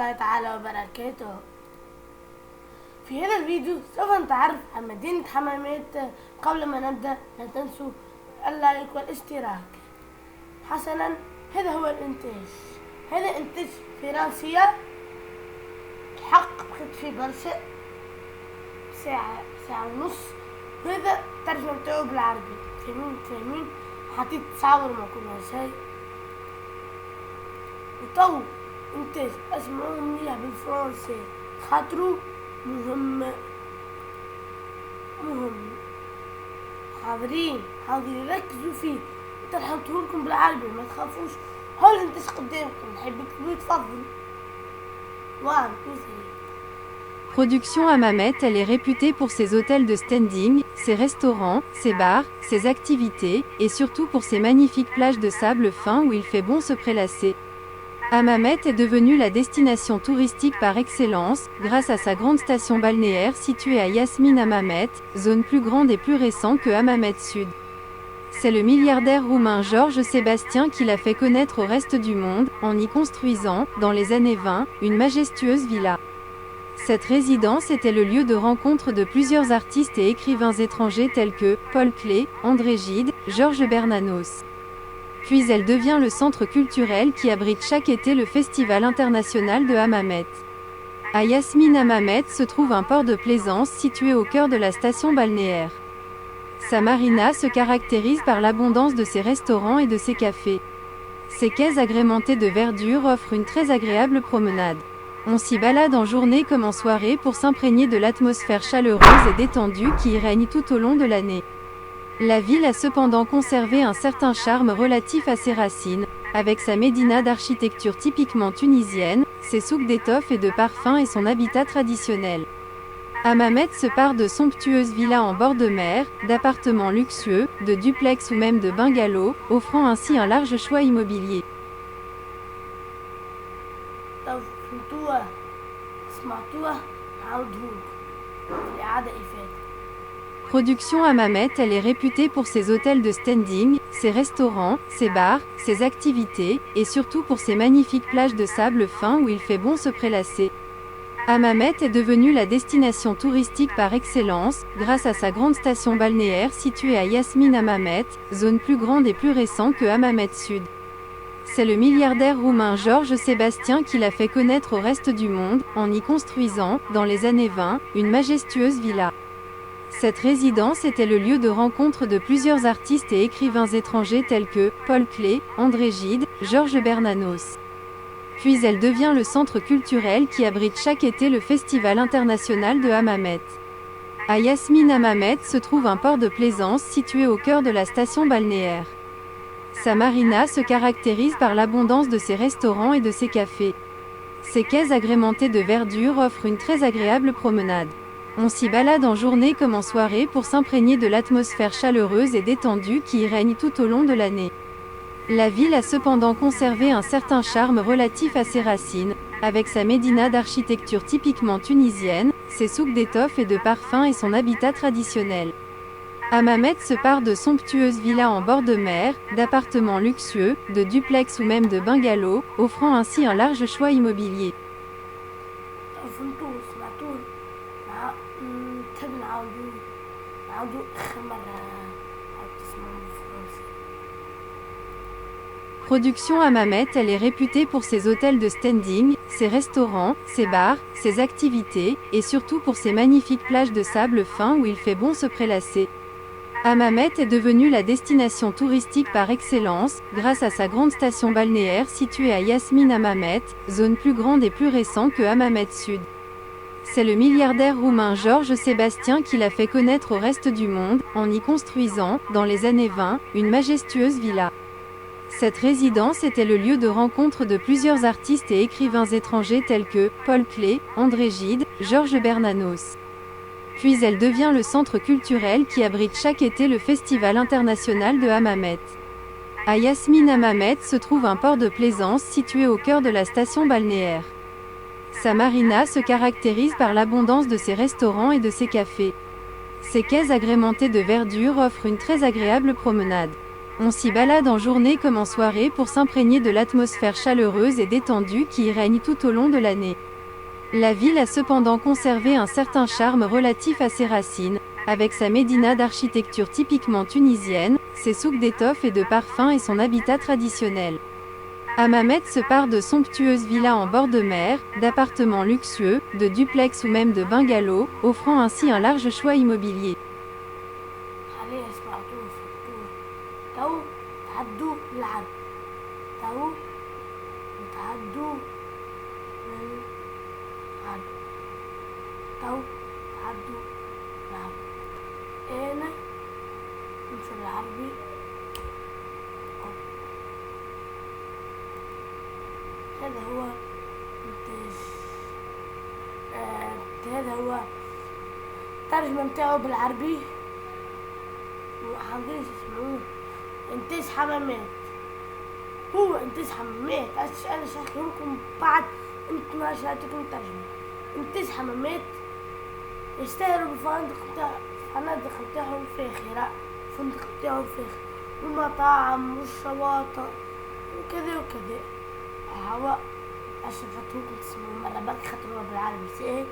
الله تعالى وبركاته. في هذا الفيديو سوف نتعرف عن مدينة حمامات. قبل ما نبدأ لا تنسوا اللايك والاشتراك. حسنا، هذا هو الانتاج. هذا انتاج فرنسية، الحق بقيت فيه برشا، ساعة ونص. هذا الترجمة بتاعه بالعربي. فاهمين حطيت تصاور ما كل شيء. وطو انتاج اسمعوه مليح بالفرنسي خاطرو مهم. حاضرين ركزوا فيه. نحطهولكم بالعربي ما تخافوش. هول الانتاج قدامكم، نحب تكتبوا تفضل. 1 2 3. Production Hammamet, elle est réputée pour ses hôtels de standing, ses restaurants, ses bars, ses activités, et surtout pour ses magnifiques plages de sable fin où il fait bon se prélasser. Hammamet est devenue la destination touristique par excellence, grâce à sa grande station balnéaire située à Yasmin Hammamet, zone plus grande et plus récente que Hammamet Sud. C'est le milliardaire roumain Georges Sébastien qui l'a fait connaître au reste du monde, en y construisant, dans les années 20, une majestueuse villa. Cette résidence était le lieu de rencontre de plusieurs artistes et écrivains étrangers tels que Paul Klee, André Gide, Georges Bernanos. Puis elle devient le centre culturel qui abrite chaque été le Festival international de Hammamet. À Yasmin Hammamet se trouve un port de plaisance situé au cœur de la station balnéaire. Sa marina se caractérise par l'abondance de ses restaurants et de ses cafés. Ses quais agrémentés de verdure offrent une très agréable promenade. On s'y balade en journée comme en soirée pour s'imprégner de l'atmosphère chaleureuse et détendue qui y règne tout au long de l'année. La ville a cependant conservé un certain charme relatif à ses racines, avec sa médina d'architecture typiquement tunisienne, ses souks d'étoffes et de parfums et son habitat traditionnel. Hammamet se pare de somptueuses villas en bord de mer, d'appartements luxueux, de duplex ou même de bungalows, offrant ainsi un large choix immobilier. Production Hammamet, elle est réputée pour ses hôtels de standing, ses restaurants, ses bars, ses activités, et surtout pour ses magnifiques plages de sable fin où il fait bon se prélasser. Hammamet est devenue la destination touristique par excellence, grâce à sa grande station balnéaire située à Yasmin Hammamet, zone plus grande et plus récente que Hammamet Sud. C'est le milliardaire roumain Georges Sébastien qui l'a fait connaître au reste du monde, en y construisant, dans les années 20, une majestueuse villa. Cette résidence était le lieu de rencontre de plusieurs artistes et écrivains étrangers tels que Paul Klee, André Gide, Georges Bernanos. Puis elle devient le centre culturel qui abrite chaque été le Festival international de Hammamet. À Yasmin Hammamet se trouve un port de plaisance situé au cœur de la station balnéaire. Sa marina se caractérise par l'abondance de ses restaurants et de ses cafés. Ses quais agrémentés de verdure offrent une très agréable promenade. On s'y balade en journée comme en soirée pour s'imprégner de l'atmosphère chaleureuse et détendue qui y règne tout au long de l'année. La ville a cependant conservé un certain charme relatif à ses racines, avec sa médina d'architecture typiquement tunisienne, ses souks d'étoffes et de parfums et son habitat traditionnel. Hammamet se pare de somptueuses villas en bord de mer, d'appartements luxueux, de duplex ou même de bungalows, offrant ainsi un large choix immobilier. Production Hammamet, elle est réputée pour ses hôtels de standing, ses restaurants, ses bars, ses activités, et surtout pour ses magnifiques plages de sable fin où il fait bon se prélasser. Hammamet est devenue la destination touristique par excellence, grâce à sa grande station balnéaire située à Yasmin Hammamet, zone plus grande et plus récente que Hammamet Sud. C'est le milliardaire roumain Georges Sébastien qui l'a fait connaître au reste du monde, en y construisant, dans les années 20, une majestueuse villa. Cette résidence était le lieu de rencontre de plusieurs artistes et écrivains étrangers tels que Paul Klee, André Gide, Georges Bernanos. Puis elle devient le centre culturel qui abrite chaque été le Festival international de Hammamet. À Yasmin Hammamet se trouve un port de plaisance situé au cœur de la station balnéaire. Sa marina se caractérise par l'abondance de ses restaurants et de ses cafés. Ses quais agrémentés de verdure offrent une très agréable promenade. On s'y balade en journée comme en soirée pour s'imprégner de l'atmosphère chaleureuse et détendue qui y règne tout au long de l'année. La ville a cependant conservé un certain charme relatif à ses racines, avec sa médina d'architecture typiquement tunisienne, ses souks d'étoffes et de parfums et son habitat traditionnel. Hammamet se part de somptueuses villas en bord de mer, d'appartements luxueux, de duplex ou même de bungalows, offrant ainsi un large choix immobilier. خليه يسمعتوه فكوه تو تعدوا العب تو تعدوا للعب تو تعدوا العب أنا مش العربي هذا هو إنتاج هذا هو الترجمة متاعه بالعربي وحاضرين تسمعوه. إنتاج حمامات، هو إنتاج حمامات. أنا شرحه لكم بعد انتم ما شرحتكم الترجمة. إنتاج حمامات يشتهروا بالفنادق متاعهم فاخرة، الفندق متاعهم فاخر والمطاعم والشواطئ وكذا وكذا. هوا أشرحتهولكم تسمعوا مرة برك خاطر بالعربي ساهل.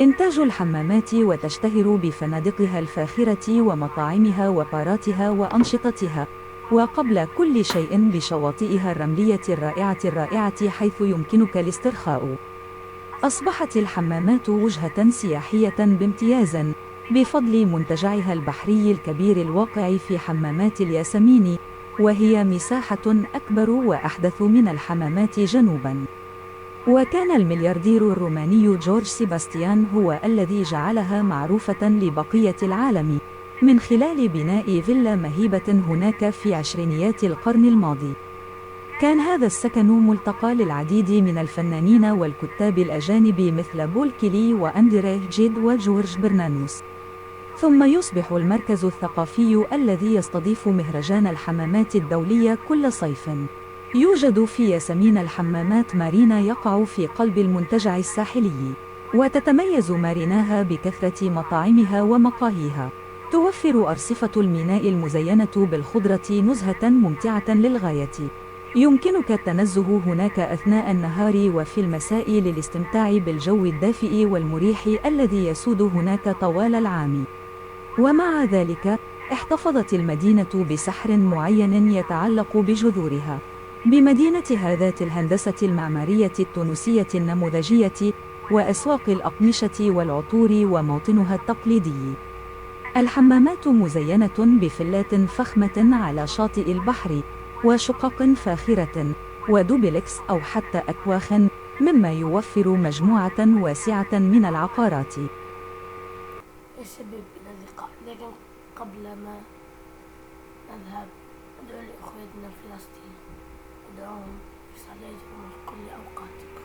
إنتاج الحمامات وتشتهر بفنادقها الفاخرة ومطاعمها وباراتها وأنشطتها، وقبل كل شيء بشواطئها الرملية الرائعة حيث يمكنك الاسترخاء. أصبحت الحمامات وجهة سياحية بامتياز بفضل منتجعها البحري الكبير الواقع في حمامات الياسمين، وهي مساحة أكبر وأحدث من الحمامات جنوباً. وكان الملياردير الروماني جورج سيباستيان هو الذي جعلها معروفة لبقية العالم من خلال بناء فيلا مهيبة هناك في عشرينيات القرن الماضي. كان هذا السكن ملتقى للعديد من الفنانين والكتاب الأجانب مثل بول كيلي وأندريه جيد وجورج برنانوس. ثم يصبح المركز الثقافي الذي يستضيف مهرجان الحمامات الدولي كل صيف. يوجد في ياسمين الحمامات مارينا يقع في قلب المنتجع الساحلي، وتتميز ماريناها بكثرة مطاعمها ومقاهيها. توفر أرصفة الميناء المزينة بالخضرة نزهة ممتعة للغاية. يمكنك التنزه هناك أثناء النهار وفي المساء للاستمتاع بالجو الدافئ والمريح الذي يسود هناك طوال العام. ومع ذلك، احتفظت المدينة بسحر معين يتعلق بجذورها، بمدينة ذات الهندسة المعمارية التونسية النموذجية وأسواق الأقمشة والعطور وموطنها التقليدي. الحمامات مزينة بفلات فخمة على شاطئ البحر وشقق فاخرة ودوبلكس أو حتى أكواخ، مما يوفر مجموعة واسعة من العقارات. يا شباب إلى اللقاء. لكن قبل ما نذهب ندعو لإخوتنا في فلسطين، ندعوهم في صلاتكم في كل أوقاتكم.